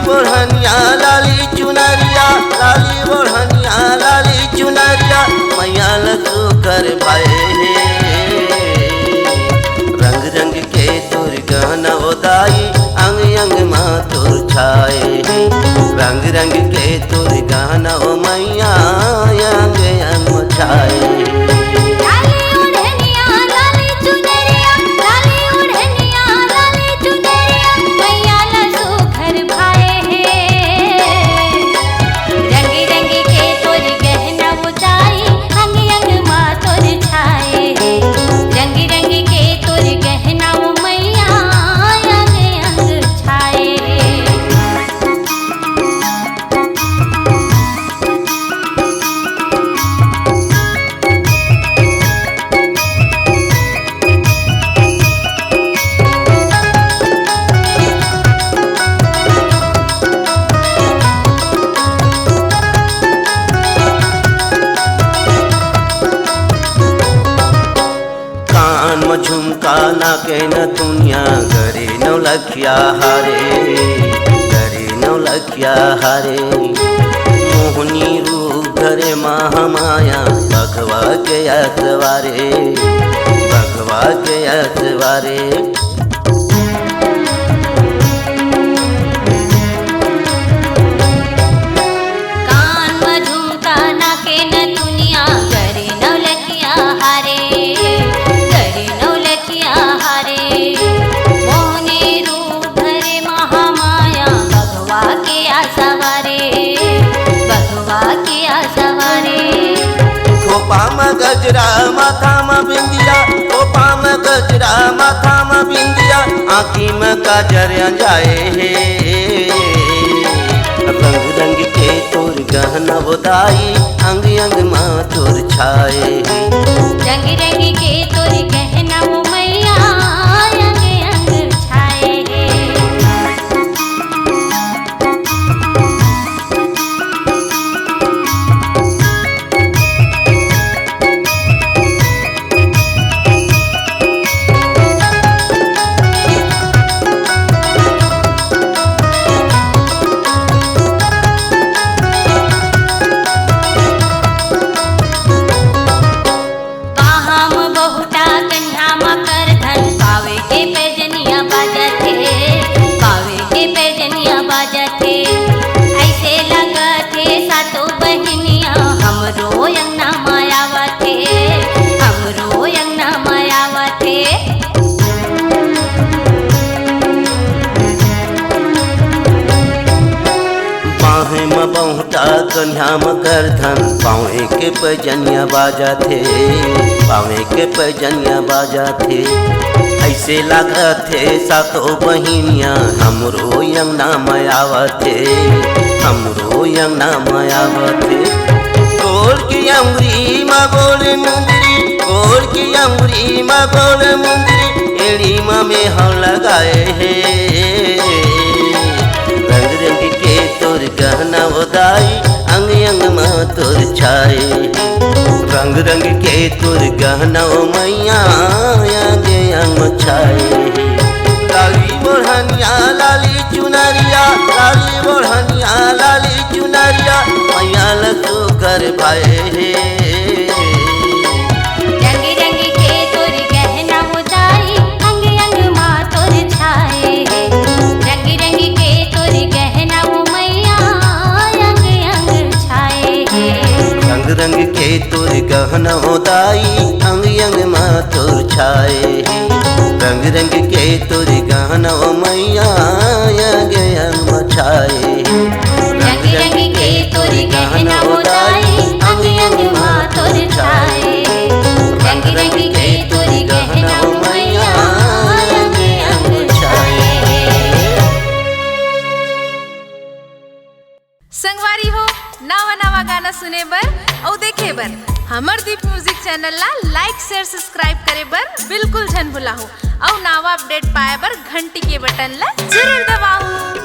बोढ़निया लाली चुनरिया, लाली बोढ़निया लाली चुनरिया मैया लसु कर भाए हे। रंग रंग के तोर गहना ओदाई अंग अंग माँ तोर छाए हे। रंग रंग के तोर गहना ओ मैया अंग अंग छाए। झुमका ना के न दुनिया गरे नौलखिया हारे, गरे नौलखिया हारे। मोहनी रूप धरे महामाया भगवा के अतवारे, भगवा के अतवारे। गजरा माथा में बिंदिया, खोपा में गजरा माथा में बिंदिया आँखी में काजर जाए हे। रंग रंग के तोर गहना बोदाई अंग अंग माँ तोर छाए हे। रंग रंग के तोर गहना वो मैया अंग अंग छाए हे। बहुता कन्या मकर धन पावे के पैजनिया बाजा थे, पावे के पैजनिया बाजा थे। ऐसे लागा थे सातो बहिनिया हमरो यंगना मायावा थे, हमरो यंगना मायावा थे। गोर की अंगुरी माँ बोले मुंदरी, गोर की अंगुरी माँ बोले मुंदरी एड़ी माँ में हम लगाए हैं। रंग रंग के तोर गहना ओदाई अंग अंग माँ तोर छाए। रंग रंग के तोर गहना ओ मैया अंग अंग छाए। लाली बोढ़निया लाली चुनरिया, लाली बोढ़निया लाली चुनरिया मैया लसु कर भाए हे। रंग के तोर गहना ओदाई अंग अंग माँ तोर छाए। रंग रंग के तोर गहना ओ मैया अंग अंग छाए। रंग रंग के तोर गहना ओदाई अंग अंग माँ तोर छाए। रंग रंग के तोर गहना ओ मैया अंग अंग छाए। संगवारी हो नवा नवा गाना सुने बर और देखे बर हमर दीप म्यूजिक चैनल ला लाइक शेयर सब्सक्राइब करे बर बिल्कुल झन भुलाहू और नवा अपडेट पाए बर घंटी के बटन ला जरूर दबाओ।